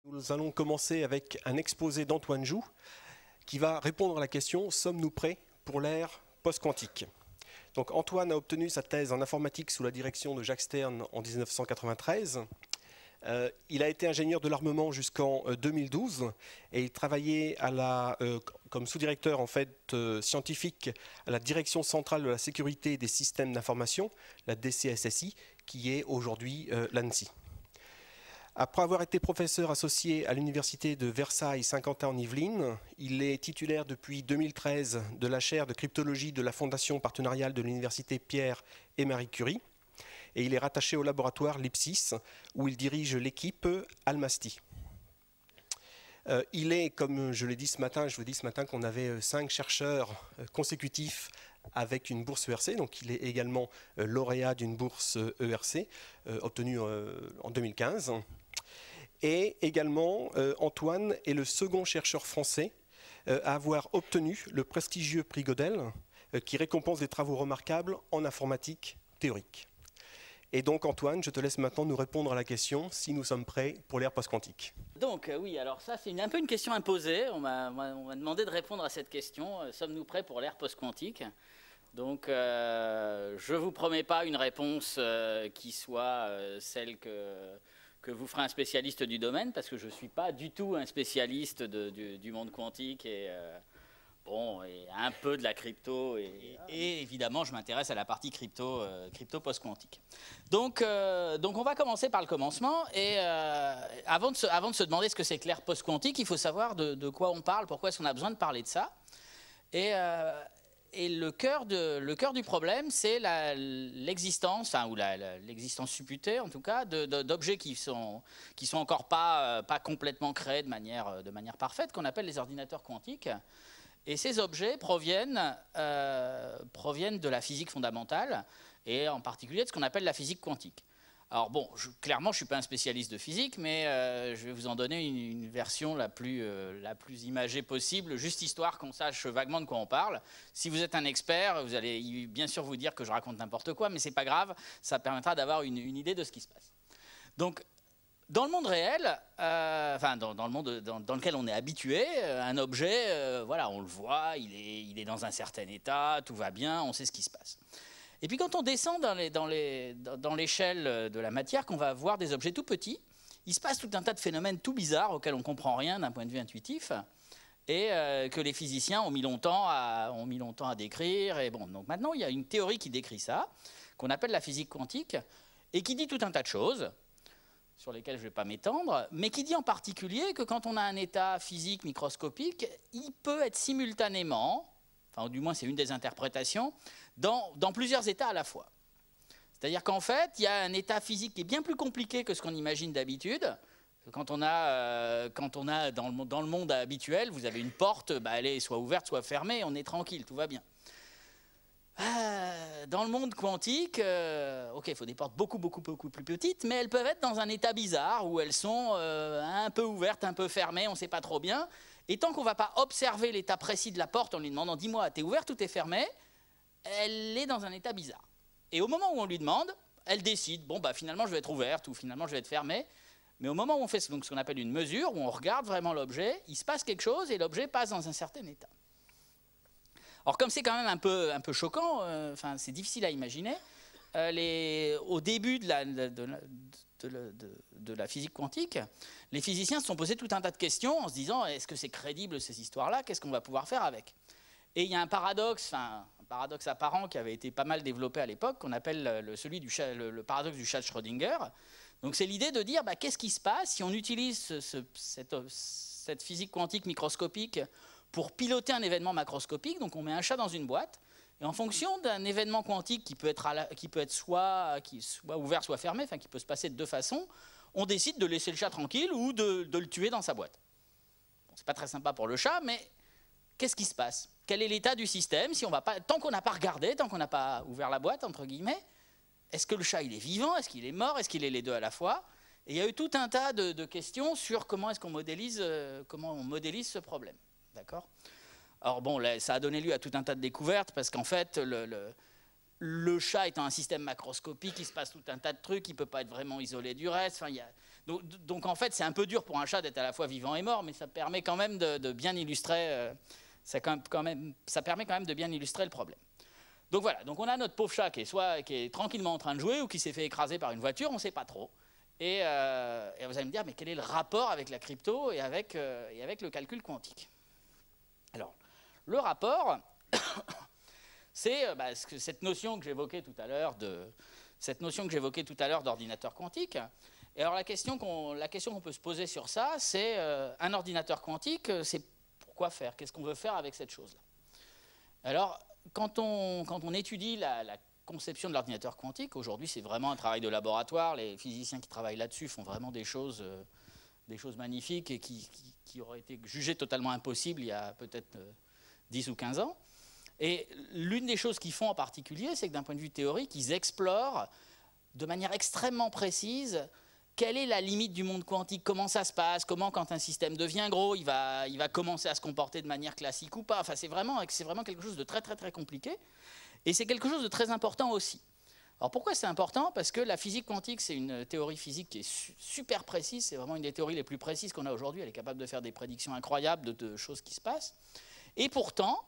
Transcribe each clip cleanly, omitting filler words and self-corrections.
Nous allons commencer avec un exposé d'Antoine Joux qui va répondre à la question « Sommes-nous prêts pour l'ère post-quantique ?» Donc Antoine a obtenu sa thèse en informatique sous la direction de Jacques Stern en 1993. Il a été ingénieur de l'armement jusqu'en 2012 et il travaillait comme sous-directeur scientifique à la Direction centrale de la sécurité des systèmes d'information, la DCSSI, qui est aujourd'hui l'ANSSI. Après avoir été professeur associé à l'université de Versailles-Saint-Quentin-en-Yvelines, il est titulaire depuis 2013 de la chaire de cryptologie de la Fondation partenariale de l'université Pierre et Marie Curie, et il est rattaché au laboratoire Lipsys, où il dirige l'équipe Almasty. Il est, comme je vous dis ce matin qu'on avait 5 chercheurs consécutifs avec une bourse ERC, donc il est également lauréat d'une bourse ERC obtenue en 2015. Et également, Antoine est le second chercheur français à avoir obtenu le prestigieux prix Gödel, qui récompense des travaux remarquables en informatique théorique. Et donc Antoine, je te laisse maintenant nous répondre à la question si nous sommes prêts pour l'ère post-quantique. Donc oui, alors ça c'est un peu une question imposée. On m'a demandé de répondre à cette question. Sommes-nous prêts pour l'ère post-quantique? Donc je ne vous promets pas une réponse qui soit celle que vous ferez un spécialiste du domaine, parce que je ne suis pas du tout un spécialiste du monde quantique et un peu de la crypto. Et évidemment, je m'intéresse à la partie crypto post-quantique. Donc on va commencer par le commencement. Et avant de se demander ce que c'est que l'ère post-quantique, il faut savoir de quoi on parle, pourquoi est-ce qu'on a besoin de parler de ça. Et le cœur du problème, c'est l'existence, ou l'existence supputée en tout cas, d'objets qui sont encore pas complètement créés de manière parfaite, qu'on appelle les ordinateurs quantiques. Et ces objets proviennent de la physique fondamentale, et en particulier de ce qu'on appelle la physique quantique. Alors bon, clairement, je ne suis pas un spécialiste de physique, mais je vais vous en donner une version la plus imagée possible, juste histoire qu'on sache vaguement de quoi on parle. Si vous êtes un expert, vous allez bien sûr vous dire que je raconte n'importe quoi, mais ce n'est pas grave, ça permettra d'avoir une idée de ce qui se passe. Donc, dans le monde réel, dans le monde dans lequel on est habitué, un objet, voilà, on le voit, il est dans un certain état, tout va bien, on sait ce qui se passe. Et puis quand on descend dans l'échelle de la matière, qu'on va voir des objets tout petits, il se passe tout un tas de phénomènes tout bizarres auxquels on ne comprend rien d'un point de vue intuitif, et que les physiciens ont mis longtemps à décrire. Et bon, donc maintenant, il y a une théorie qui décrit ça, qu'on appelle la physique quantique, et qui dit tout un tas de choses, sur lesquelles je ne vais pas m'étendre, mais qui dit en particulier que quand on a un état physique microscopique, il peut être simultanément, enfin du moins c'est une des interprétations, dans plusieurs états à la fois. C'est-à-dire qu'en fait, il y a un état physique qui est bien plus compliqué que ce qu'on imagine d'habitude. Quand on a dans le monde habituel, vous avez une porte, elle est soit ouverte, soit fermée, on est tranquille, tout va bien. Dans le monde quantique, ok, il faut des portes beaucoup plus petites, mais elles peuvent être dans un état bizarre où elles sont un peu ouvertes, un peu fermées, on ne sait pas trop bien. Et tant qu'on ne va pas observer l'état précis de la porte en lui demandant « dis-moi, t'es ouverte ou t'es fermée ?» elle est dans un état bizarre. Et au moment où on lui demande, elle décide « bon, finalement, je vais être ouverte » ou « finalement, je vais être fermée ». Mais au moment où on fait ce qu'on appelle une mesure, où on regarde vraiment l'objet, il se passe quelque chose et l'objet passe dans un certain état. Alors comme c'est quand même un peu choquant, c'est difficile à imaginer, au début de la physique quantique, les physiciens se sont posés tout un tas de questions en se disant est-ce que c'est crédible ces histoires-là, qu'est-ce qu'on va pouvoir faire avec? Et il y a un paradoxe apparent qui avait été pas mal développé à l'époque, qu'on appelle le paradoxe du chat de Schrödinger. Donc c'est l'idée de dire qu'est-ce qui se passe si on utilise cette physique quantique microscopique pour piloter un événement macroscopique. Donc on met un chat dans une boîte, et en fonction d'un événement quantique qui peut être soit ouvert, soit fermé, qui peut se passer de deux façons, on décide de laisser le chat tranquille ou de le tuer dans sa boîte. Bon, c'est pas très sympa pour le chat, mais qu'est-ce qui se passe? Quel est l'état du système si on va pas, tant qu'on n'a pas regardé, tant qu'on n'a pas ouvert la boîte, entre guillemets, est-ce que le chat il est vivant? Est-ce qu'il est mort? Est-ce qu'il est les deux à la fois? Et il y a eu tout un tas de questions sur comment est-ce qu'on modélise ce problème. D'accord? Alors bon, ça a donné lieu à tout un tas de découvertes, parce qu'en fait, le chat étant un système macroscopique, il se passe tout un tas de trucs, il ne peut pas être vraiment isolé du reste. Enfin, donc en fait, c'est un peu dur pour un chat d'être à la fois vivant et mort, mais ça permet quand même de bien illustrer, ça permet quand même de bien illustrer le problème. Donc voilà, donc on a notre pauvre chat qui est tranquillement en train de jouer ou qui s'est fait écraser par une voiture, on ne sait pas trop. Et vous allez me dire, mais quel est le rapport avec la crypto et avec le calcul quantique? Alors, le rapport, c'est cette notion que j'évoquais tout à l'heure d'ordinateur quantique. Et alors la question qu'on peut se poser sur ça, c'est un ordinateur quantique, c'est pourquoi faire? Qu'est-ce qu'on veut faire avec cette chose-là? Alors, quand on étudie la conception de l'ordinateur quantique, aujourd'hui c'est vraiment un travail de laboratoire, les physiciens qui travaillent là-dessus font vraiment des choses magnifiques et qui auraient été jugées totalement impossibles il y a peut-être 10 ou 15 ans. Et l'une des choses qu'ils font en particulier, c'est que d'un point de vue théorique, ils explorent de manière extrêmement précise quelle est la limite du monde quantique, comment ça se passe, comment quand un système devient gros, il va commencer à se comporter de manière classique ou pas. Enfin, c'est vraiment quelque chose de très très très compliqué. Et c'est quelque chose de très important aussi. Alors pourquoi c'est important? Parce que la physique quantique, c'est une théorie physique qui est super précise, c'est vraiment une des théories les plus précises qu'on a aujourd'hui, elle est capable de faire des prédictions incroyables de choses qui se passent. Et pourtant,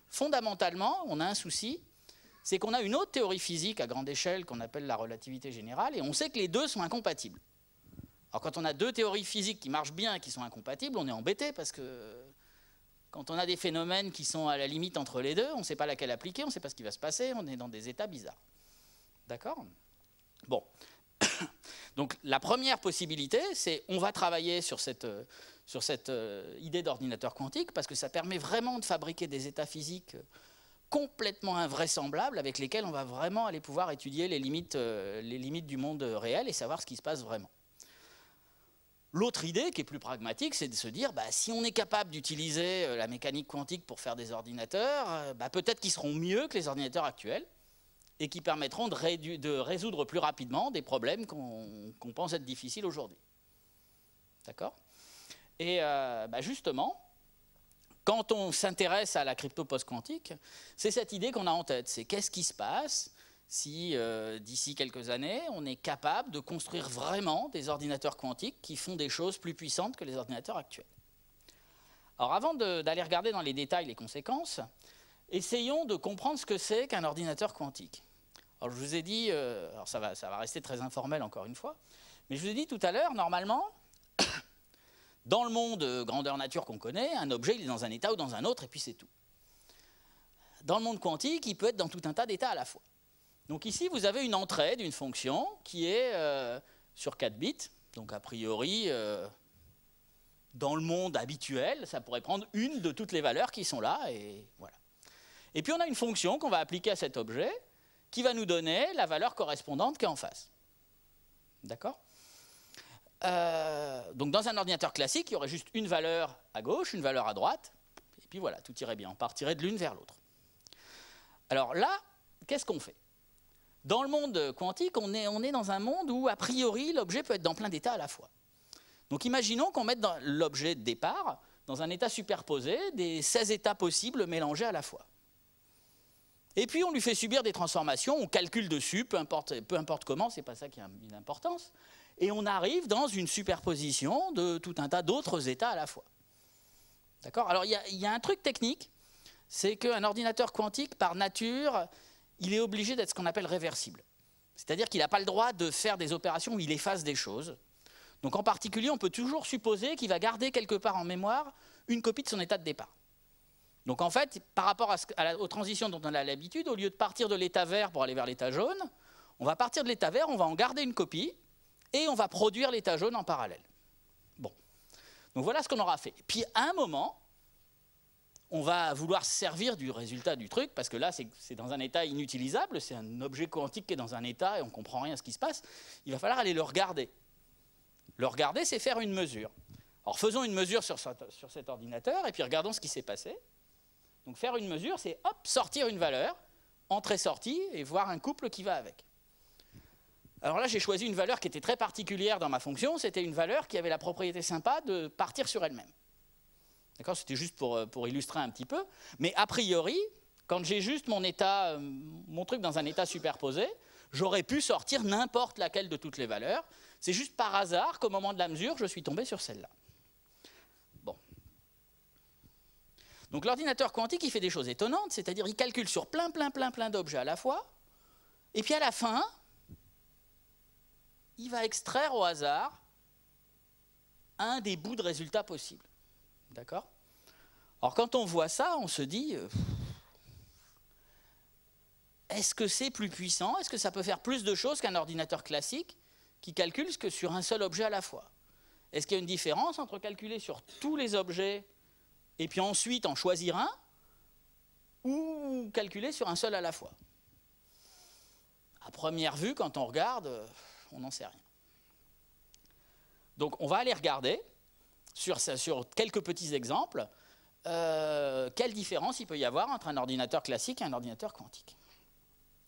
fondamentalement, on a un souci, c'est qu'on a une autre théorie physique à grande échelle qu'on appelle la relativité générale, et on sait que les deux sont incompatibles. Alors quand on a deux théories physiques qui marchent bien et qui sont incompatibles, on est embêté parce que quand on a des phénomènes qui sont à la limite entre les deux, on ne sait pas laquelle appliquer, on ne sait pas ce qui va se passer, on est dans des états bizarres. D'accord? Bon. Donc la première possibilité, c'est on va travailler sur cette idée d'ordinateur quantique parce que ça permet vraiment de fabriquer des états physiques complètement invraisemblables avec lesquels on va vraiment aller pouvoir étudier les limites du monde réel et savoir ce qui se passe vraiment. L'autre idée, qui est plus pragmatique, c'est de se dire, si on est capable d'utiliser la mécanique quantique pour faire des ordinateurs, peut-être qu'ils seront mieux que les ordinateurs actuels et qui permettront de résoudre plus rapidement des problèmes qu'on pense être difficiles aujourd'hui. D'accord? Et justement, quand on s'intéresse à la crypto post-quantique, c'est cette idée qu'on a en tête. C'est qu'est-ce qui se passe si d'ici quelques années, on est capable de construire vraiment des ordinateurs quantiques qui font des choses plus puissantes que les ordinateurs actuels. Alors avant d'aller regarder dans les détails les conséquences, essayons de comprendre ce que c'est qu'un ordinateur quantique. Alors je vous ai dit, alors ça va rester très informel encore une fois, mais je vous ai dit tout à l'heure, normalement, dans le monde grandeur nature qu'on connaît, un objet il est dans un état ou dans un autre et puis c'est tout. Dans le monde quantique, il peut être dans tout un tas d'états à la fois. Donc ici, vous avez une entrée d'une fonction qui est sur 4 bits. Donc a priori, dans le monde habituel, ça pourrait prendre une de toutes les valeurs qui sont là. Et voilà. Et puis on a une fonction qu'on va appliquer à cet objet qui va nous donner la valeur correspondante qui est en face. D'accord? Donc dans un ordinateur classique, il y aurait juste une valeur à gauche, une valeur à droite. Et puis voilà, tout irait bien. On partirait de l'une vers l'autre. Alors là, qu'est-ce qu'on fait? Dans le monde quantique, on est dans un monde où, a priori, l'objet peut être dans plein d'états à la fois. Donc imaginons qu'on mette l'objet de départ dans un état superposé des 16 états possibles mélangés à la fois. Et puis on lui fait subir des transformations, on calcule dessus, peu importe comment, c'est pas ça qui a une importance, et on arrive dans une superposition de tout un tas d'autres états à la fois. D'accord? Alors il y a un truc technique, c'est qu'un ordinateur quantique, par nature, il est obligé d'être ce qu'on appelle réversible. C'est-à-dire qu'il n'a pas le droit de faire des opérations où il efface des choses. Donc en particulier, on peut toujours supposer qu'il va garder quelque part en mémoire une copie de son état de départ. Donc en fait, par rapport aux transitions dont on a l'habitude, au lieu de partir de l'état vert pour aller vers l'état jaune, on va partir de l'état vert, on va en garder une copie, et on va produire l'état jaune en parallèle. Bon. Donc voilà ce qu'on aura fait. Puis à un moment, on va vouloir se servir du résultat du truc, parce que là, c'est dans un état inutilisable, c'est un objet quantique qui est dans un état et on ne comprend rien à ce qui se passe. Il va falloir aller le regarder. Le regarder, c'est faire une mesure. Alors faisons une mesure sur cet ordinateur et puis regardons ce qui s'est passé. Donc faire une mesure, c'est hop, sortir une valeur, entrée-sortie, et voir un couple qui va avec. Alors là, j'ai choisi une valeur qui était très particulière dans ma fonction, c'était une valeur qui avait la propriété sympa de partir sur elle-même. D'accord, c'était juste pour illustrer un petit peu. Mais a priori, quand j'ai juste mon truc dans un état superposé, j'aurais pu sortir n'importe laquelle de toutes les valeurs. C'est juste par hasard qu'au moment de la mesure, je suis tombé sur celle-là. Bon. Donc l'ordinateur quantique, il fait des choses étonnantes, c'est-à-dire il calcule sur plein d'objets à la fois, et puis à la fin, il va extraire au hasard un des bouts de résultats possibles. D'accord ? Alors quand on voit ça, on se dit, est-ce que c'est plus puissant? Est-ce que ça peut faire plus de choses qu'un ordinateur classique qui calcule que sur un seul objet à la fois? Est-ce qu'il y a une différence entre calculer sur tous les objets et puis ensuite en choisir un, ou calculer sur un seul à la fois? À première vue, quand on regarde, on n'en sait rien. Donc on va aller regarder sur quelques petits exemples quelle différence il peut y avoir entre un ordinateur classique et un ordinateur quantique.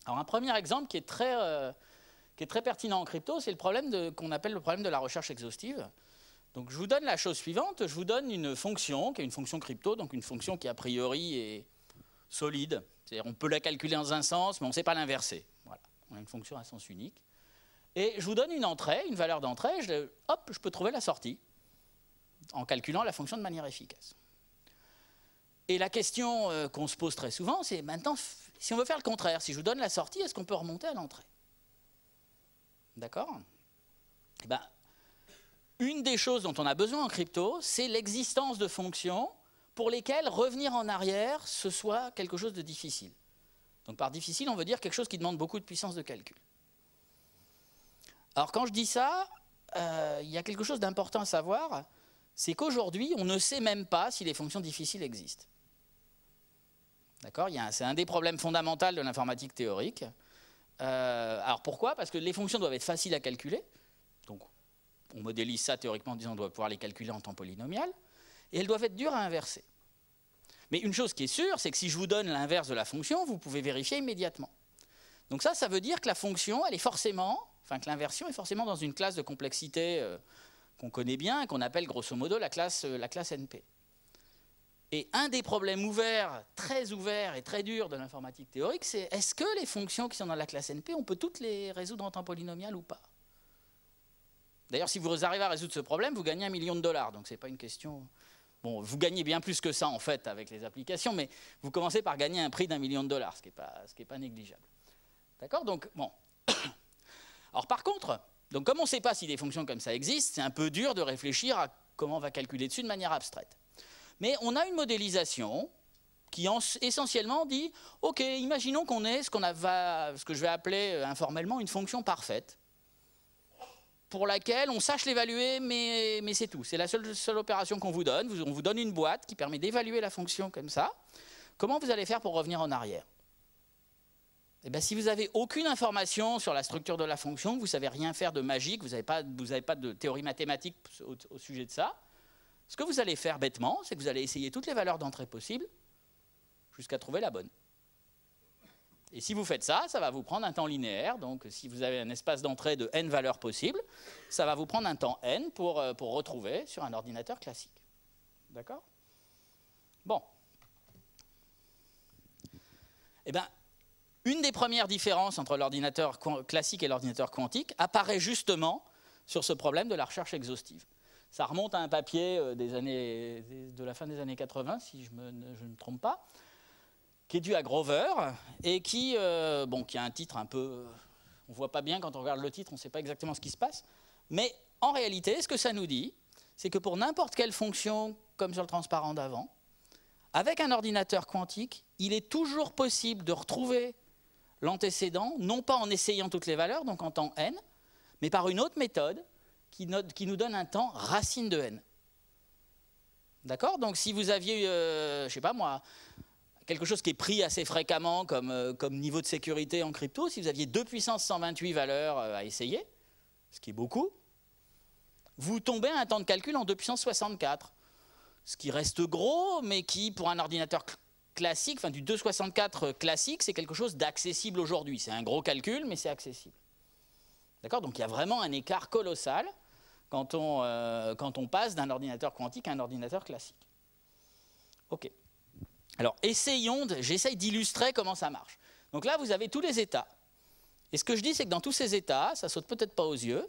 Alors un premier exemple qui est très pertinent en crypto, c'est le problème qu'on appelle le problème de la recherche exhaustive. Donc je vous donne la chose suivante, je vous donne une fonction qui est une fonction crypto, donc une fonction qui a priori est solide. C'est-à-dire on peut la calculer dans un sens, mais on ne sait pas l'inverser. Voilà. On a une fonction à sens unique. Et je vous donne une entrée, une valeur d'entrée, je peux trouver la sortie en calculant la fonction de manière efficace. Et la question qu'on se pose très souvent, c'est maintenant, si on veut faire le contraire, si je vous donne la sortie, est-ce qu'on peut remonter à l'entrée? D'accord? Eh ben, une des choses dont on a besoin en crypto, c'est l'existence de fonctions pour lesquelles revenir en arrière, ce soit quelque chose de difficile. Donc par difficile, on veut dire quelque chose qui demande beaucoup de puissance de calcul. Alors quand je dis ça, il y a quelque chose d'important à savoir, c'est qu'aujourd'hui, on ne sait même pas si les fonctions difficiles existent. D'accord ? C'est un des problèmes fondamentaux de l'informatique théorique. Alors pourquoi ? Parce que les fonctions doivent être faciles à calculer. Donc on modélise ça théoriquement en disant qu'on doit pouvoir les calculer en temps polynomial. Et elles doivent être dures à inverser. Mais une chose qui est sûre, c'est que si je vous donne l'inverse de la fonction, vous pouvez vérifier immédiatement. Donc ça veut dire que la fonction, elle est forcément, que l'inversion est forcément dans une classe de complexité qu'on connaît bien, qu'on appelle grosso modo la classe NP. Et un des problèmes ouverts et très durs de l'informatique théorique, c'est est-ce que les fonctions qui sont dans la classe NP, on peut toutes les résoudre en temps polynomial ou pas? D'ailleurs, si vous arrivez à résoudre ce problème, vous gagnez $1 million. Donc ce n'est pas une question... Bon, vous gagnez bien plus que ça en fait avec les applications, mais vous commencez par gagner un prix d'$1 million, ce qui n'est pas négligeable. D'accord? Donc, bon. Alors par contre, donc, comme on ne sait pas si des fonctions comme ça existent, c'est un peu dur de réfléchir à comment on va calculer dessus de manière abstraite. Mais on a une modélisation qui essentiellement dit « Ok, imaginons qu'on ait ce que je vais appeler informellement une fonction parfaite, pour laquelle on sache l'évaluer, mais c'est tout. C'est la seule opération qu'on vous donne. On vous donne une boîte qui permet d'évaluer la fonction comme ça. Comment vous allez faire pour revenir en arrière ? Eh bien, si vous n'avez aucune information sur la structure de la fonction, vous ne savez rien faire de magique, vous n'avez pas de théorie mathématique au sujet de ça, ce que vous allez faire bêtement, c'est que vous allez essayer toutes les valeurs d'entrée possibles jusqu'à trouver la bonne. Et si vous faites ça, ça va vous prendre un temps linéaire. Donc, si vous avez un espace d'entrée de n valeurs possibles, ça va vous prendre un temps n pour retrouver sur un ordinateur classique. D'accord ? Bon. Eh bien, une des premières différences entre l'ordinateur classique et l'ordinateur quantique apparaît justement sur ce problème de la recherche exhaustive. Ça remonte à un papier de la fin des années 80, si je ne me trompe pas, qui est dû à Grover et qui a un titre un peu... On ne voit pas bien quand on regarde le titre, on ne sait pas exactement ce qui se passe. Mais en réalité, ce que ça nous dit, c'est que pour n'importe quelle fonction, comme sur le transparent d'avant, avec un ordinateur quantique, il est toujours possible de retrouver l'antécédent, non pas en essayant toutes les valeurs, donc en temps n, mais par une autre méthode qui nous donne un temps racine de n. D'accord ? Donc si vous aviez, je ne sais pas moi, quelque chose qui est pris assez fréquemment comme niveau de sécurité en crypto, si vous aviez 2 puissance 128 valeurs à essayer, ce qui est beaucoup, vous tombez à un temps de calcul en 2 puissance 64, ce qui reste gros, mais qui, pour un ordinateur classique, du 264 classique, c'est quelque chose d'accessible aujourd'hui. C'est un gros calcul, mais c'est accessible. D'accord ? Donc il y a vraiment un écart colossal quand on passe d'un ordinateur quantique à un ordinateur classique. OK. Alors, j'essaye d'illustrer comment ça marche. Donc là, vous avez tous les états. Et ce que je dis, c'est que dans tous ces états, ça saute peut-être pas aux yeux,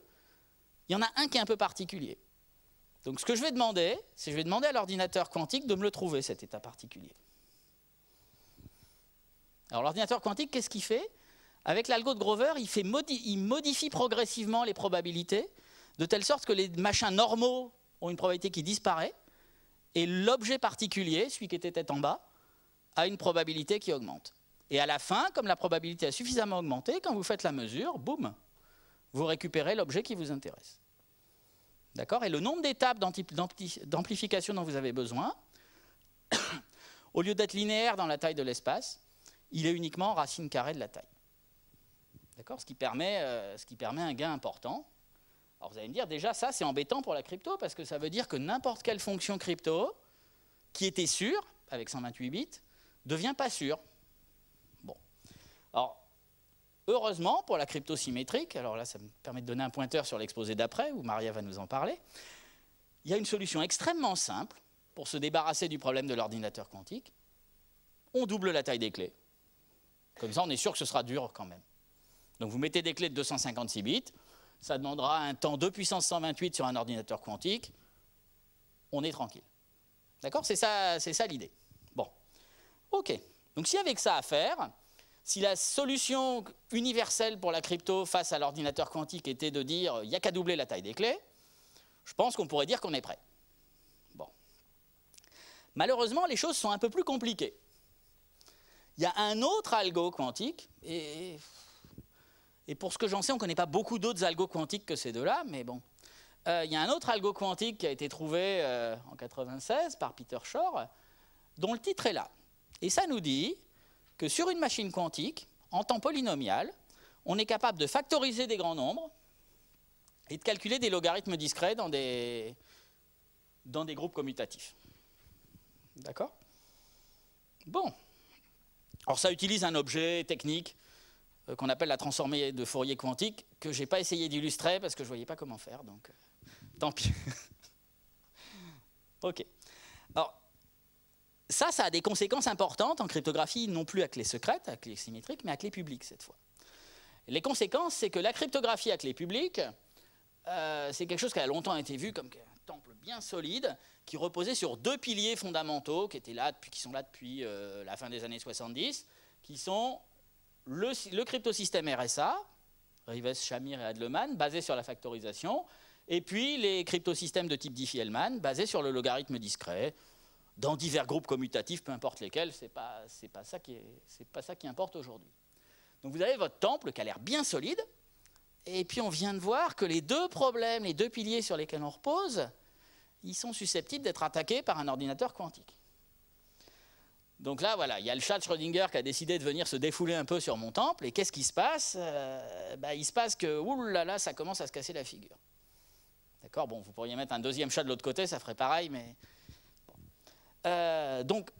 il y en a un qui est un peu particulier. Donc ce que je vais demander, c'est que je vais demander à l'ordinateur quantique de me le trouver, cet état particulier. Alors l'ordinateur quantique, qu'est-ce qu'il fait? Avec l'algo de Grover, il modifie progressivement les probabilités, de telle sorte que les machins normaux ont une probabilité qui disparaît, et l'objet particulier, celui qui était tête en bas, a une probabilité qui augmente. Et à la fin, comme la probabilité a suffisamment augmenté, quand vous faites la mesure, boum, vous récupérez l'objet qui vous intéresse. D'accord? Et le nombre d'étapes d'amplification dont vous avez besoin, au lieu d'être linéaire dans la taille de l'espace, il est uniquement racine carrée de la taille. D'accord? Ce qui permet un gain important. Alors vous allez me dire, déjà, ça, c'est embêtant pour la crypto, parce que ça veut dire que n'importe quelle fonction crypto, qui était sûre, avec 128 bits, devient pas sûre. Bon. Alors, heureusement, pour la crypto symétrique, alors là, ça me permet de donner un pointeur sur l'exposé d'après, où Maria va nous en parler, il y a une solution extrêmement simple pour se débarrasser du problème de l'ordinateur quantique. On double la taille des clés. Comme ça, on est sûr que ce sera dur quand même. Donc vous mettez des clés de 256 bits, ça demandera un temps 2 puissance 128 sur un ordinateur quantique, on est tranquille. D'accord? C'est ça l'idée. Bon. OK. Donc si avec ça à faire, si la solution universelle pour la crypto face à l'ordinateur quantique était de dire il n'y a qu'à doubler la taille des clés, je pense qu'on pourrait dire qu'on est prêt. Bon. Malheureusement, les choses sont un peu plus compliquées. Il y a un autre algo quantique, et pour ce que j'en sais, on ne connaît pas beaucoup d'autres algos quantiques que ces deux-là, mais bon. Il y a un autre algo quantique qui a été trouvé en 1996 par Peter Shor, dont le titre est là. Et ça nous dit que sur une machine quantique, en temps polynomial, on est capable de factoriser des grands nombres et de calculer des logarithmes discrets dans des groupes commutatifs. D'accord? Bon. Alors ça utilise un objet technique qu'on appelle la transformée de Fourier quantique, que je n'ai pas essayé d'illustrer parce que je ne voyais pas comment faire, donc tant pis. OK. Alors, ça a des conséquences importantes en cryptographie, non plus à clé secrète, à clé symétrique, mais à clé publique cette fois. Les conséquences, c'est que la cryptographie à clé publique, c'est quelque chose qui a longtemps été vu comme un temple bien solide, qui reposait sur deux piliers fondamentaux qui sont là depuis la fin des années 70, qui sont le cryptosystème RSA, Rives, Shamir et Adleman, basé sur la factorisation, et puis les cryptosystèmes de type Diffie-Hellman, basés sur le logarithme discret, dans divers groupes commutatifs, peu importe lesquels, c'est pas ça qui importe aujourd'hui. Donc vous avez votre temple qui a l'air bien solide, et puis on vient de voir que les deux problèmes, les deux piliers sur lesquels on repose, ils sont susceptibles d'être attaqués par un ordinateur quantique. Donc là, voilà, il y a le chat de Schrödinger qui a décidé de venir se défouler un peu sur mon temple, et qu'est-ce qui se passe? Il se passe que, oulala, ça commence à se casser la figure. D'accord? Bon, vous pourriez mettre un deuxième chat de l'autre côté, ça ferait pareil, mais... Bon. Donc,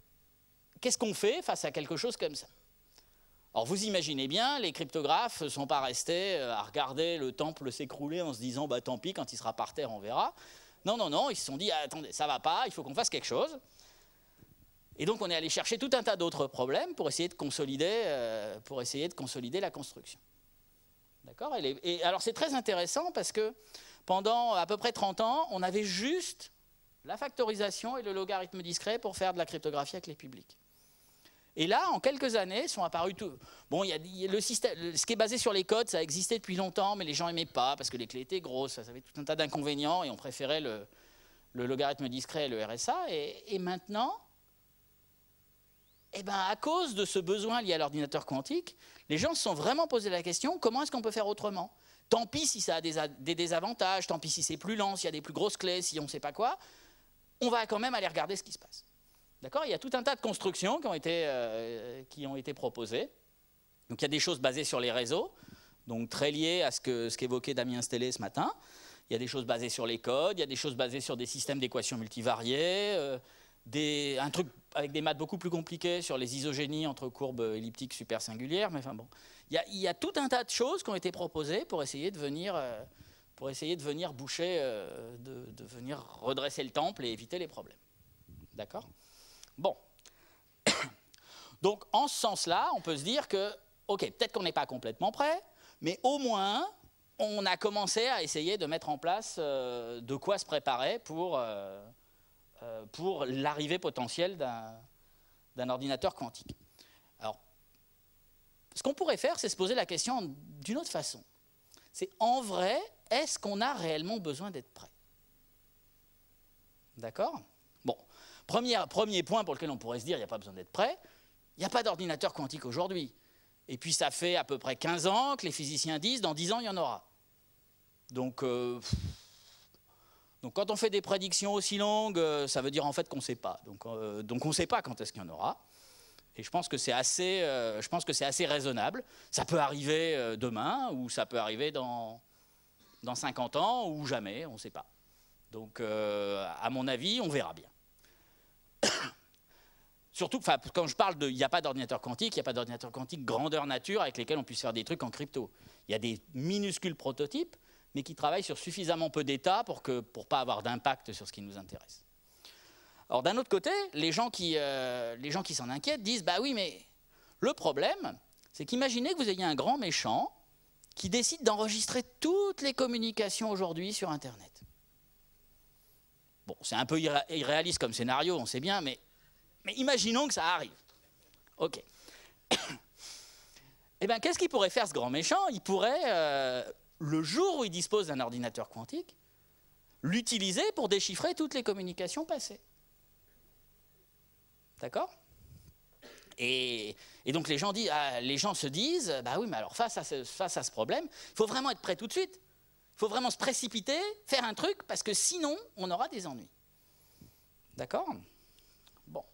qu'est-ce qu'on fait face à quelque chose comme ça? Alors, vous imaginez bien, les cryptographes ne sont pas restés à regarder le temple s'écrouler en se disant, bah tant pis, quand il sera par terre, on verra. Non, non, non, ils se sont dit, attendez, ça ne va pas, il faut qu'on fasse quelque chose. Et donc, on est allé chercher tout un tas d'autres problèmes pour essayer de consolider la construction. D'accord? Et alors, c'est très intéressant parce que pendant à peu près 30 ans, on avait juste la factorisation et le logarithme discret pour faire de la cryptographie à clé publique. Et là, en quelques années, sont apparus tout. Bon, il y a le système, ce qui est basé sur les codes, ça existait depuis longtemps, mais les gens n'aimaient pas parce que les clés étaient grosses, ça avait tout un tas d'inconvénients et on préférait le logarithme discret et le RSA. Et maintenant, à cause de ce besoin lié à l'ordinateur quantique, les gens se sont vraiment posé la question, comment est-ce qu'on peut faire autrement? Tant pis si ça a des désavantages, tant pis si c'est plus lent, s'il y a des plus grosses clés, si on ne sait pas quoi, on va quand même aller regarder ce qui se passe. D'accord? Il y a tout un tas de constructions qui ont été proposées. Donc il y a des choses basées sur les réseaux, donc très liées à ce qu'évoquait Damien Stellé ce matin. Il y a des choses basées sur les codes, il y a des choses basées sur des systèmes d'équations multivariées, un truc avec des maths beaucoup plus compliqués sur les isogénies entre courbes elliptiques super singulières. Mais enfin bon, il y a tout un tas de choses qui ont été proposées pour essayer de venir boucher, de venir redresser le temple et éviter les problèmes. D'accord? Bon. Donc, en ce sens-là, on peut se dire que, OK, peut-être qu'on n'est pas complètement prêt, mais au moins, on a commencé à essayer de mettre en place de quoi se préparer pour l'arrivée potentielle d'un ordinateur quantique. Alors, ce qu'on pourrait faire, c'est se poser la question d'une autre façon. C'est en vrai, est-ce qu'on a réellement besoin d'être prêt? D'accord? Bon, premier point pour lequel on pourrait se dire qu'il n'y a pas besoin d'être prêt, il n'y a pas d'ordinateur quantique aujourd'hui. Et puis ça fait à peu près 15 ans que les physiciens disent dans 10 ans il y en aura. Donc quand on fait des prédictions aussi longues, ça veut dire en fait qu'on ne sait pas. Donc on ne sait pas quand est-ce qu'il y en aura. Et je pense que c'est assez raisonnable. Ça peut arriver demain, ou ça peut arriver dans 50 ans, ou jamais, on ne sait pas. Donc à mon avis, on verra bien. Surtout, quand je parle de il n'y a pas d'ordinateur quantique, il n'y a pas d'ordinateur quantique grandeur nature avec lesquels on puisse faire des trucs en crypto. Il y a des minuscules prototypes, mais qui travaillent sur suffisamment peu d'états pour ne pas avoir d'impact sur ce qui nous intéresse. Alors d'un autre côté, les gens qui s'en inquiètent disent « bah oui, mais le problème, c'est qu'imaginez que vous ayez un grand méchant qui décide d'enregistrer toutes les communications aujourd'hui sur Internet. » Bon, c'est un peu irréaliste comme scénario, on sait bien, mais imaginons que ça arrive. OK. Eh bien, qu'est-ce qu'il pourrait faire, ce grand méchant? Il pourrait, le jour où il dispose d'un ordinateur quantique, l'utiliser pour déchiffrer toutes les communications passées. D'accord? Et donc les gens se disent, bah oui, mais alors face à ce problème, il faut vraiment être prêt tout de suite. Il faut vraiment se précipiter, faire un truc, parce que sinon, on aura des ennuis. D'accord? Bon.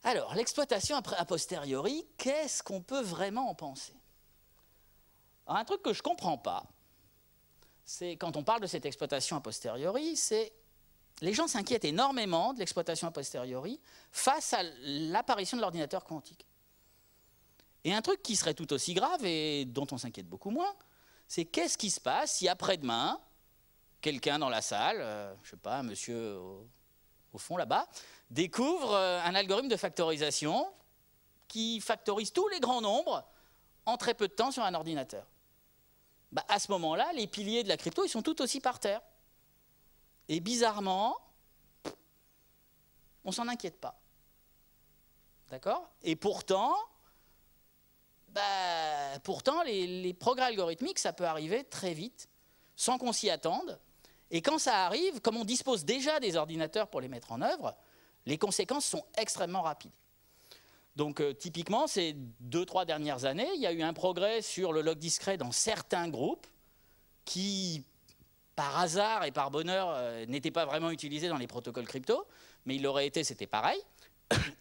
Alors, l'exploitation a posteriori, qu'est-ce qu'on peut vraiment en penser? Alors, un truc que je ne comprends pas, c'est quand on parle de cette exploitation a posteriori, c'est les gens s'inquiètent énormément de l'exploitation a posteriori face à l'apparition de l'ordinateur quantique. Et un truc qui serait tout aussi grave et dont on s'inquiète beaucoup moins, c'est qu'est-ce qui se passe si après-demain, quelqu'un dans la salle, je ne sais pas, un monsieur au fond là-bas, découvre un algorithme de factorisation qui factorise tous les grands nombres en très peu de temps sur un ordinateur. Bah, à ce moment-là, les piliers de la crypto, ils sont tout aussi par terre. Et bizarrement, on ne s'en inquiète pas. D'accord? Et pourtant, les progrès algorithmiques, ça peut arriver très vite, sans qu'on s'y attende. Et quand ça arrive, comme on dispose déjà des ordinateurs pour les mettre en œuvre, les conséquences sont extrêmement rapides. Donc typiquement, ces 2-3 dernières années, il y a eu un progrès sur le log discret dans certains groupes qui, par hasard et par bonheur, n'étaient pas vraiment utilisés dans les protocoles crypto, mais il l'aurait été, c'était pareil.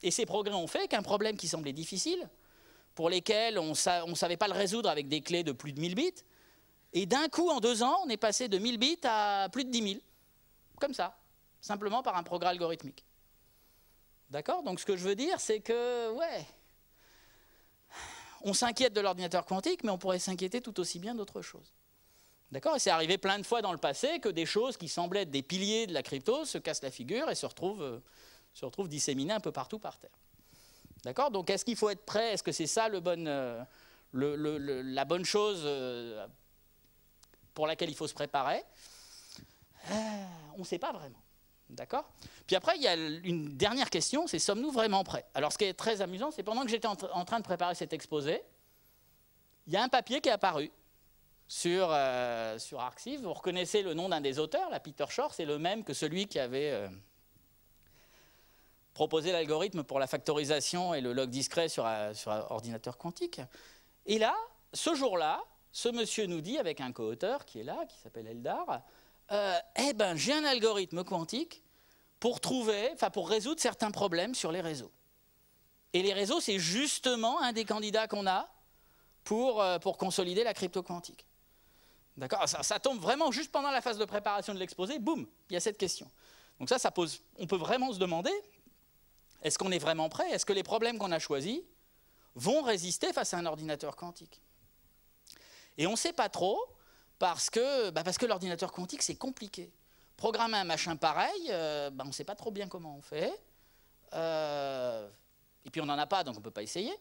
Et ces progrès ont fait qu'un problème qui semblait difficile, pour lesquels on ne savait pas le résoudre avec des clés de plus de 1000 bits, et d'un coup, en 2 ans, on est passé de 1000 bits à plus de 10 000. Comme ça, simplement par un progrès algorithmique. D'accord? Donc ce que je veux dire, c'est que, ouais, on s'inquiète de l'ordinateur quantique, mais on pourrait s'inquiéter tout aussi bien d'autres choses. D'accord? Et c'est arrivé plein de fois dans le passé que des choses qui semblaient être des piliers de la crypto se cassent la figure et se retrouvent disséminées un peu partout par terre. D'accord? Donc est-ce qu'il faut être prêt? Est-ce que c'est ça la bonne chose pour laquelle il faut se préparer? On ne sait pas vraiment. D'accord? Puis après, il y a une dernière question, c'est sommes-nous vraiment prêts? Alors ce qui est très amusant, c'est pendant que j'étais en train de préparer cet exposé, il y a un papier qui est apparu sur Arxiv. Vous reconnaissez le nom d'un des auteurs, là, Peter Shor, c'est le même que celui qui avait proposé l'algorithme pour la factorisation et le log discret sur un ordinateur quantique. Et là, ce jour-là, ce monsieur nous dit, avec un co-auteur qui est là, qui s'appelle Eldar, eh ben, j'ai un algorithme quantique pour résoudre certains problèmes sur les réseaux. Et les réseaux, c'est justement un des candidats qu'on a pour consolider la crypto quantique. D'accord? Ça tombe vraiment juste pendant la phase de préparation de l'exposé, boum, il y a cette question. Donc ça pose, on peut vraiment se demander, est-ce qu'on est vraiment prêt? Est-ce que les problèmes qu'on a choisis vont résister face à un ordinateur quantique? Et on ne sait pas trop, parce que l'ordinateur quantique, c'est compliqué. Programmer un machin pareil, on ne sait pas trop bien comment on fait. Et puis on n'en a pas, donc on ne peut pas essayer.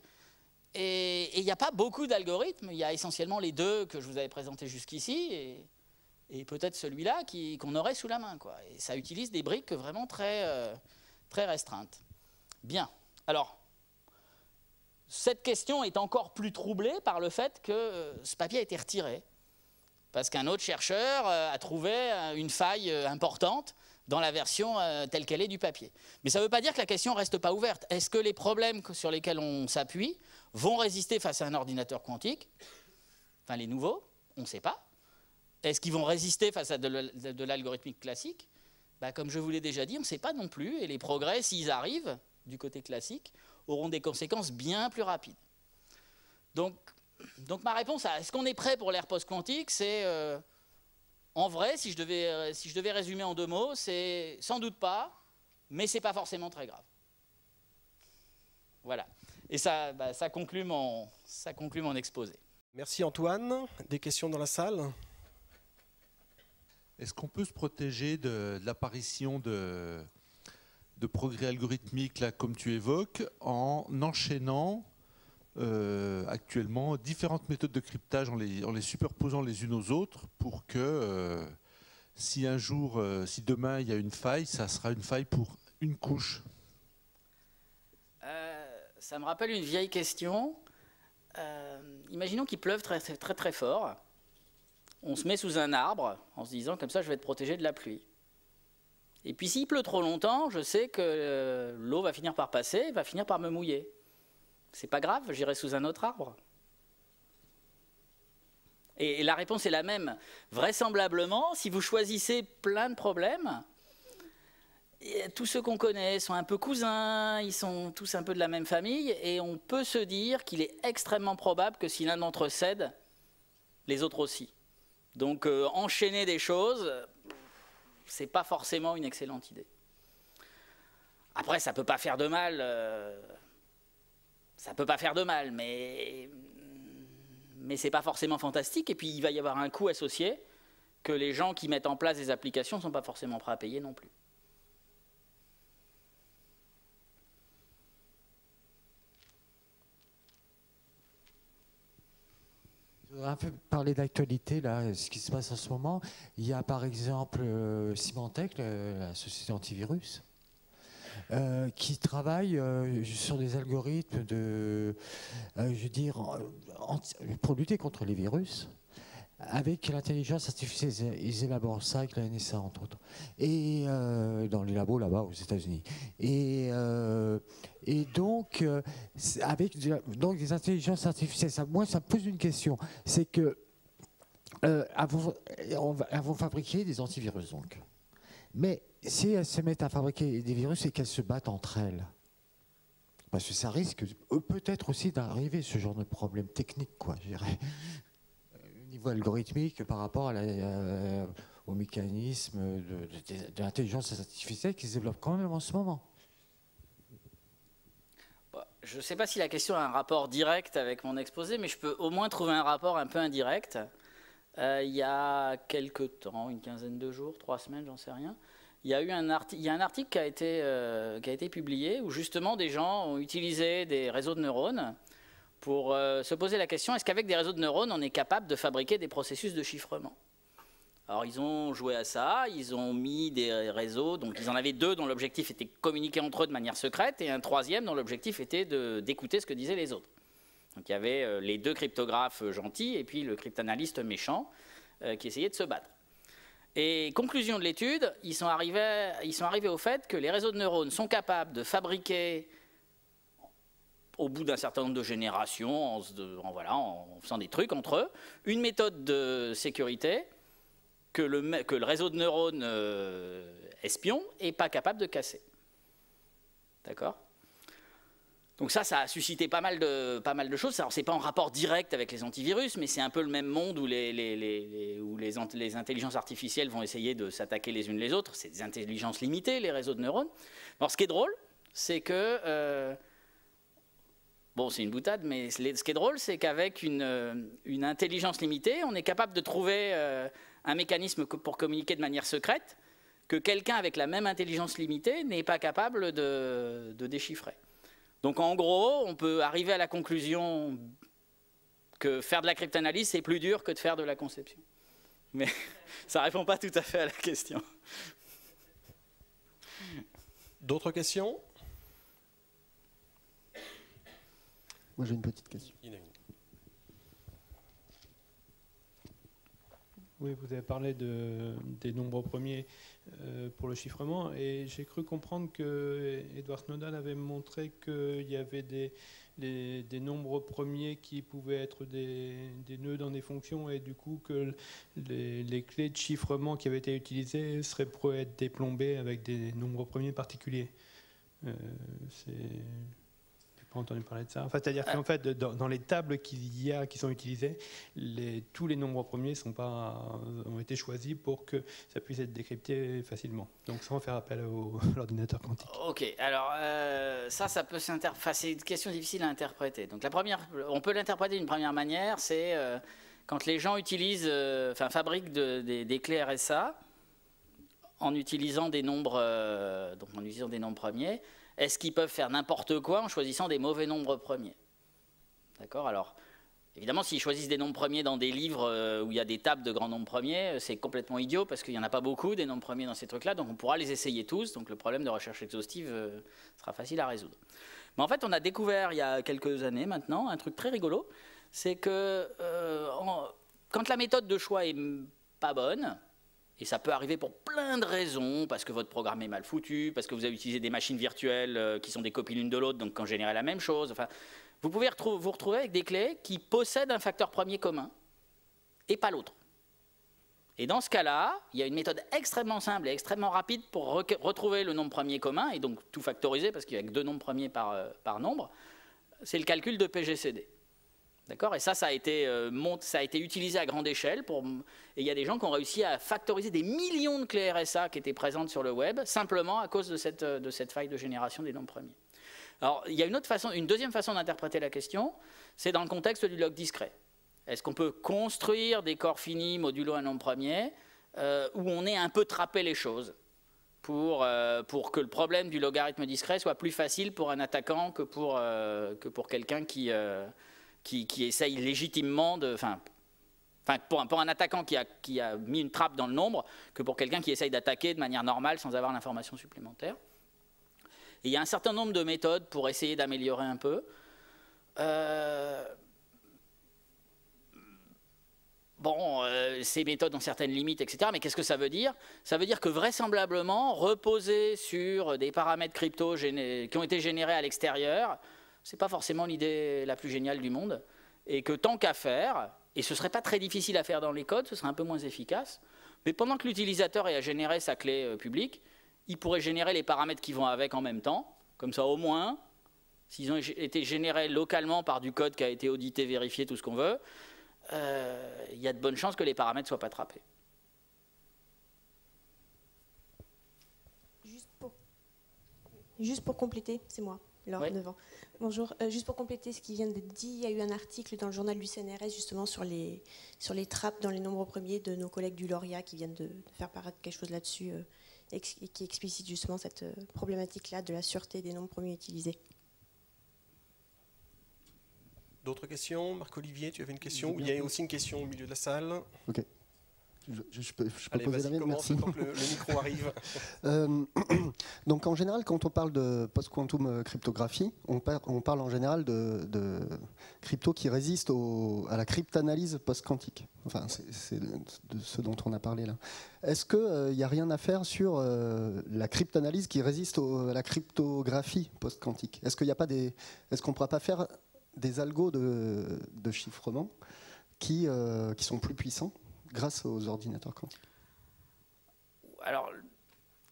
Et il n'y a pas beaucoup d'algorithmes. Il y a essentiellement les deux que je vous avais présentés jusqu'ici et peut-être celui-là qu'on aurait sous la main, quoi. Et ça utilise des briques vraiment très restreintes. Bien. Alors, cette question est encore plus troublée par le fait que ce papier a été retiré. Parce qu'un autre chercheur a trouvé une faille importante dans la version telle qu'elle est du papier. Mais ça ne veut pas dire que la question ne reste pas ouverte. Est-ce que les problèmes sur lesquels on s'appuie vont résister face à un ordinateur quantique? Enfin, les nouveaux, on ne sait pas. Est-ce qu'ils vont résister face à de l'algorithmique classique? Comme je vous l'ai déjà dit, on ne sait pas non plus. Et les progrès, s'ils arrivent du côté classique, auront des conséquences bien plus rapides. Donc ma réponse à est-ce qu'on est prêt pour l'ère post-quantique, c'est en vrai, si je devais résumer en 2 mots, c'est sans doute pas, mais c'est pas forcément très grave. Voilà. Et ça conclut mon exposé. Merci Antoine. Des questions dans la salle? Est-ce qu'on peut se protéger de l'apparition de progrès algorithmiques, là, comme tu évoques, en enchaînant actuellement différentes méthodes de cryptage, en les superposant les unes aux autres, pour que si demain il y a une faille, ça sera une faille pour une couche? Ça me rappelle une vieille question. Imaginons qu'il pleuve très, très, très fort. On se met sous un arbre en se disant comme ça je vais être protégé de la pluie. Et puis s'il pleut trop longtemps, je sais que l'eau va finir par passer et va finir par me mouiller. C'est pas grave, j'irai sous un autre arbre. Et la réponse est la même. Vraisemblablement, si vous choisissez plein de problèmes, tous ceux qu'on connaît sont un peu cousins, ils sont tous un peu de la même famille, et on peut se dire qu'il est extrêmement probable que si l'un d'entre eux cède, les autres aussi. Donc enchaîner des choses, c'est pas forcément une excellente idée. Après, ça peut pas faire de mal, mais c'est pas forcément fantastique. Et puis il va y avoir un coût associé que les gens qui mettent en place des applications ne sont pas forcément prêts à payer non plus. Je voudrais un peu parler d'actualité, là, ce qui se passe en ce moment. Il y a par exemple Symantec, la société antivirus, qui travaille sur des algorithmes pour lutter contre les virus. Avec l'intelligence artificielle, ils élaborent ça avec la NSA, entre autres. Et dans les labos là-bas aux États-Unis. Et donc, avec des intelligences artificielles, moi, ça me pose une question. C'est que elles vont fabriquer des antivirus, donc. Mais si elles se mettent à fabriquer des virus et qu'elles se battent entre elles, parce que ça risque peut-être aussi d'arriver ce genre de problème technique, quoi, je dirais. Niveau algorithmique par rapport au mécanisme de l'intelligence artificielle qui se développe quand même en ce moment. Je ne sais pas si la question a un rapport direct avec mon exposé, mais je peux au moins trouver un rapport un peu indirect. Il y a quelques temps, une quinzaine de jours, 3 semaines, j'en sais rien, il y a un article qui a été publié où justement des gens ont utilisé des réseaux de neurones pour se poser la question, est-ce qu'avec des réseaux de neurones, on est capable de fabriquer des processus de chiffrement? Alors, ils ont joué à ça, ils ont mis des réseaux, donc ils en avaient 2 dont l'objectif était de communiquer entre eux de manière secrète, et un 3e dont l'objectif était d'écouter ce que disaient les autres. Donc, il y avait les 2 cryptographes gentils, et puis le cryptanalyste méchant, qui essayait de se battre. Et conclusion de l'étude, ils sont arrivés au fait que les réseaux de neurones sont capables de fabriquer, au bout d'un certain nombre de générations, en faisant des trucs entre eux, une méthode de sécurité que le réseau de neurones espion n'est pas capable de casser. D'accord? Donc ça a suscité pas mal de choses. Alors c'est pas en rapport direct avec les antivirus, mais c'est un peu le même monde où les intelligences artificielles vont essayer de s'attaquer les unes les autres. C'est des intelligences limitées, les réseaux de neurones. Alors ce qui est drôle, c'est que... bon, c'est une boutade, mais ce qui est drôle, c'est qu'avec une intelligence limitée, on est capable de trouver un mécanisme pour communiquer de manière secrète que quelqu'un avec la même intelligence limitée n'est pas capable de déchiffrer. Donc en gros, on peut arriver à la conclusion que faire de la cryptanalyse, c'est plus dur que de faire de la conception. Mais ça ne répond pas tout à fait à la question. D'autres questions? Moi j'ai une petite question. Oui, vous avez parlé des nombres premiers pour le chiffrement, et j'ai cru comprendre que Edward Snowden avait montré qu'il y avait des nombres premiers qui pouvaient être des nœuds dans des fonctions, et du coup que les clés de chiffrement qui avaient été utilisées pourraient être déplombées avec des nombres premiers particuliers. Pas entendu parler de ça. Enfin, c'est-à-dire qu'en fait, dans les tables qui sont utilisées, tous les nombres premiers ont été choisis pour que ça puisse être décrypté facilement. Donc sans faire appel à l'ordinateur quantique. Ok, alors ça peut c'est une question difficile à interpréter. Donc on peut l'interpréter d'une première manière, c'est quand les gens fabriquent des clés RSA en utilisant des nombres premiers. Est-ce qu'ils peuvent faire n'importe quoi en choisissant des mauvais nombres premiers? D'accord. Alors, évidemment, s'ils choisissent des nombres premiers dans des livres où il y a des tables de grands nombres premiers, c'est complètement idiot parce qu'il n'y en a pas beaucoup des nombres premiers dans ces trucs-là, donc on pourra les essayer tous. Donc le problème de recherche exhaustive sera facile à résoudre. Mais en fait, on a découvert il y a quelques années maintenant un truc très rigolo, c'est que quand la méthode de choix est pas bonne, et ça peut arriver pour plein de raisons, parce que votre programme est mal foutu, parce que vous avez utilisé des machines virtuelles qui sont des copies l'une de l'autre, donc qui ont généré la même chose. Enfin, vous pouvez vous retrouver avec des clés qui possèdent un facteur premier commun et pas l'autre. Et dans ce cas-là, il y a une méthode extrêmement simple et extrêmement rapide pour retrouver le nombre premier commun, et donc tout factoriser, parce qu'il n'y a que 2 nombres premiers par nombre. C'est le calcul de PGCD. D'accord. Et ça a été utilisé à grande échelle. Et il y a des gens qui ont réussi à factoriser des millions de clés RSA qui étaient présentes sur le web, simplement à cause de cette faille de génération des nombres premiers. Alors, il y a une deuxième façon d'interpréter la question, c'est dans le contexte du log discret. Est-ce qu'on peut construire des corps finis modulo un nombre premier où on ait un peu trappé les choses pour que le problème du logarithme discret soit plus facile pour un attaquant que pour quelqu'un qui essaye légitimement pour un attaquant qui a mis une trappe dans le nombre, que pour quelqu'un qui essaye d'attaquer de manière normale sans avoir l'information supplémentaire. Et il y a un certain nombre de méthodes pour essayer d'améliorer un peu. Ces méthodes ont certaines limites, etc. Mais qu'est-ce que ça veut dire? Ça veut dire que vraisemblablement, reposer sur des paramètres crypto qui ont été générés à l'extérieur, ce n'est pas forcément l'idée la plus géniale du monde, et que tant qu'à faire, et ce ne serait pas très difficile à faire dans les codes, ce serait un peu moins efficace, mais pendant que l'utilisateur ait à générer sa clé publique, il pourrait générer les paramètres qui vont avec en même temps, comme ça au moins, s'ils ont été générés localement par du code qui a été audité, vérifié, tout ce qu'on veut, il y a de bonnes chances que les paramètres ne soient pas trappés. Juste pour compléter, c'est moi. Laure, oui. Devant. Bonjour, juste pour compléter ce qui vient d'être dit, il y a eu un article dans le journal du CNRS justement sur les trappes dans les nombres premiers de nos collègues du Lauria qui viennent de faire paraître quelque chose là-dessus qui explicite justement cette problématique-là de la sûreté des nombres premiers utilisés. D'autres questions? Marc-Olivier, tu avais une question? Il y a aussi une question au milieu de la salle. Ok. Je peux Allez, poser la mienne, merci. Tant que le micro arrive. Donc en général, quand on parle de post-quantum cryptographie, on parle en général de crypto qui résistent à la cryptanalyse post-quantique. Enfin, c'est de ce dont on a parlé là. Est-ce qu'il n'y a rien à faire sur la cryptanalyse qui résiste à la cryptographie post-quantique? Est-ce qu'on ne pourra pas faire des algos de chiffrement qui sont plus puissants grâce aux ordinateurs quantiques? Alors,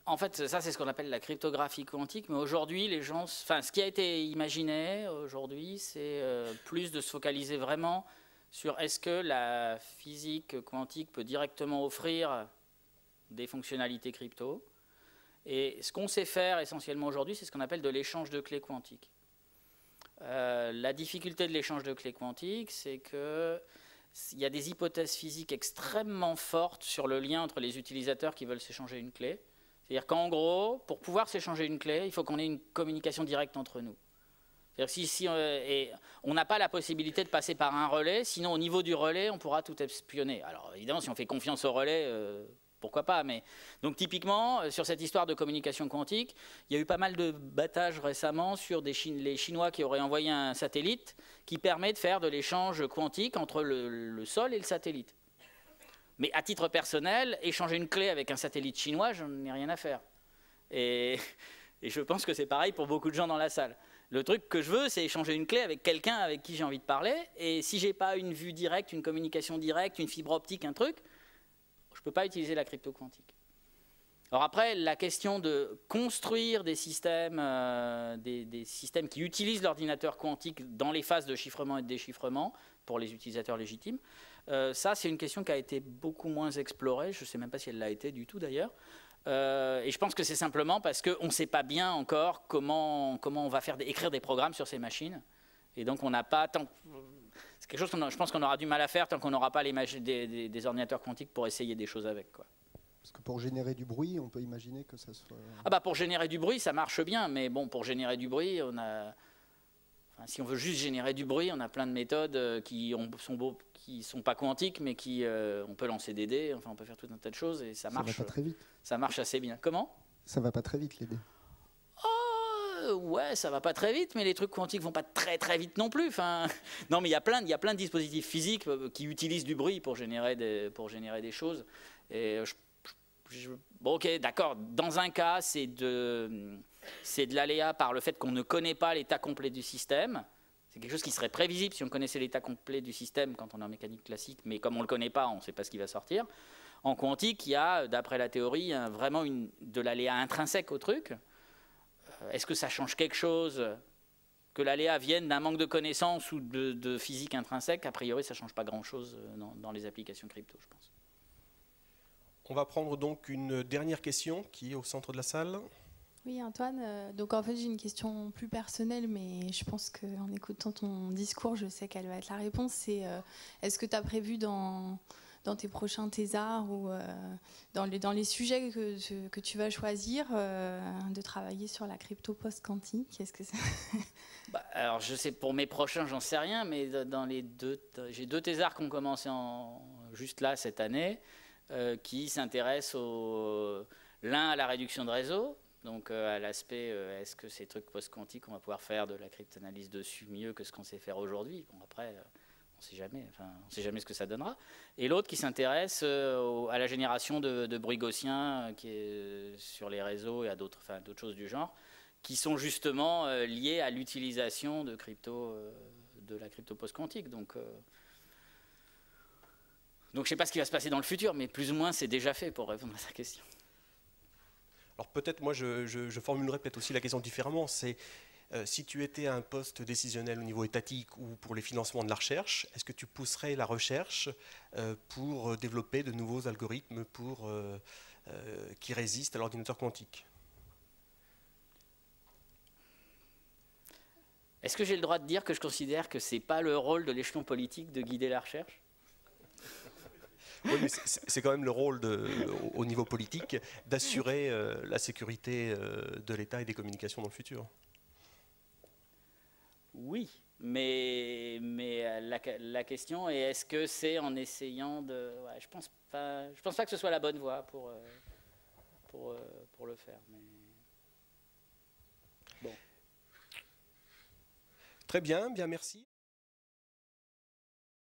en fait, ça c'est ce qu'on appelle la cryptographie quantique, mais aujourd'hui, ce qui a été imaginé aujourd'hui, c'est plus de se focaliser vraiment sur est-ce que la physique quantique peut directement offrir des fonctionnalités crypto. Et ce qu'on sait faire essentiellement aujourd'hui, c'est ce qu'on appelle de l'échange de clés quantiques. La difficulté de l'échange de clés quantiques, c'est que il y a des hypothèses physiques extrêmement fortes sur le lien entre les utilisateurs qui veulent s'échanger une clé. C'est-à-dire qu'en gros, pour pouvoir s'échanger une clé, il faut qu'on ait une communication directe entre nous. On n'a pas la possibilité de passer par un relais, sinon au niveau du relais, on pourra tout espionner. Alors évidemment, si on fait confiance au relais, pourquoi pas, mais donc typiquement, sur cette histoire de communication quantique, il y a eu pas mal de battages récemment sur les Chinois qui auraient envoyé un satellite qui permet de faire de l'échange quantique entre le sol et le satellite. Mais à titre personnel, échanger une clé avec un satellite chinois, je n'en ai rien à faire. Et je pense que c'est pareil pour beaucoup de gens dans la salle. Le truc que je veux, c'est échanger une clé avec quelqu'un avec qui j'ai envie de parler. Et si je n'ai pas une vue directe, une communication directe, une fibre optique, un truc, je ne peux pas utiliser la crypto quantique. Alors après, la question de construire des systèmes qui utilisent l'ordinateur quantique dans les phases de chiffrement et de déchiffrement pour les utilisateurs légitimes, ça c'est une question qui a été beaucoup moins explorée. Je ne sais même pas si elle l'a été du tout d'ailleurs. Et je pense que c'est simplement parce qu'on ne sait pas bien encore comment on va écrire des programmes sur ces machines. Et donc on n'a pas tant... C'est quelque chose je pense qu'on aura du mal à faire tant qu'on n'aura pas des ordinateurs quantiques pour essayer des choses avec, quoi. Parce que pour générer du bruit, on peut imaginer que ça soit... Ah bah pour générer du bruit, ça marche bien, mais bon, pour générer du bruit, si on veut juste générer du bruit, on a plein de méthodes qui sont pas quantiques, mais on peut lancer des dés, enfin on peut faire tout un tas de choses et ça marche. Ça va pas très vite. Ça marche assez bien. Comment ? Ça va pas très vite les dés. Ouais, ça va pas très vite, mais les trucs quantiques vont pas très très vite non plus. Non, mais il y a plein de dispositifs physiques qui utilisent du bruit pour générer des choses. Et bon, ok, d'accord. Dans un cas, c'est de l'aléa par le fait qu'on ne connaît pas l'état complet du système. C'est quelque chose qui serait prévisible si on connaissait l'état complet du système quand on est en mécanique classique, mais comme on ne le connaît pas, on ne sait pas ce qui va sortir. En quantique, il y a, d'après la théorie, vraiment de l'aléa intrinsèque au truc. Est-ce que ça change quelque chose que l'aléa vienne d'un manque de connaissances ou de physique intrinsèque? A priori, ça ne change pas grand-chose dans les applications crypto, je pense. On va prendre donc une dernière question qui est au centre de la salle. Oui, Antoine. Donc en fait, j'ai une question plus personnelle, mais je pense qu'en écoutant ton discours, je sais quelle va être la réponse. C'est est-ce que tu as prévu dans tes prochains thésards ou dans les sujets que tu vas choisir de travailler sur la crypto post-quantique? Est-ce que alors je sais, pour mes prochains, j'en sais rien, mais j'ai 2 thésards qui ont commencé juste là cette année, qui s'intéressent l'un à la réduction de réseau, donc à l'aspect est-ce que ces trucs post-quantiques, on va pouvoir faire de la cryptanalyse dessus mieux que ce qu'on sait faire aujourd'hui. Bon, après... on ne sait jamais ce que ça donnera. Et l'autre qui s'intéresse à la génération de bruit gaussien qui est sur les réseaux et à d'autres choses du genre, qui sont justement liés à l'utilisation de la crypto post-quantique. Donc je ne sais pas ce qui va se passer dans le futur, mais plus ou moins c'est déjà fait pour répondre à sa question. Alors peut-être, moi je formulerais peut-être aussi la question différemment, c'est... si tu étais à un poste décisionnel au niveau étatique ou pour les financements de la recherche, est-ce que tu pousserais la recherche pour développer de nouveaux algorithmes qui résistent à l'ordinateur quantique? Est-ce que j'ai le droit de dire que je considère que ce n'est pas le rôle de l'échelon politique de guider la recherche? Oui, mais c'est quand même le rôle au niveau politique d'assurer la sécurité de l'État et des communications dans le futur. Oui, mais la question est est-ce que c'est en essayant de... Ouais, je pense pas que ce soit la bonne voie pour le faire. Mais... Bon. Très bien, merci.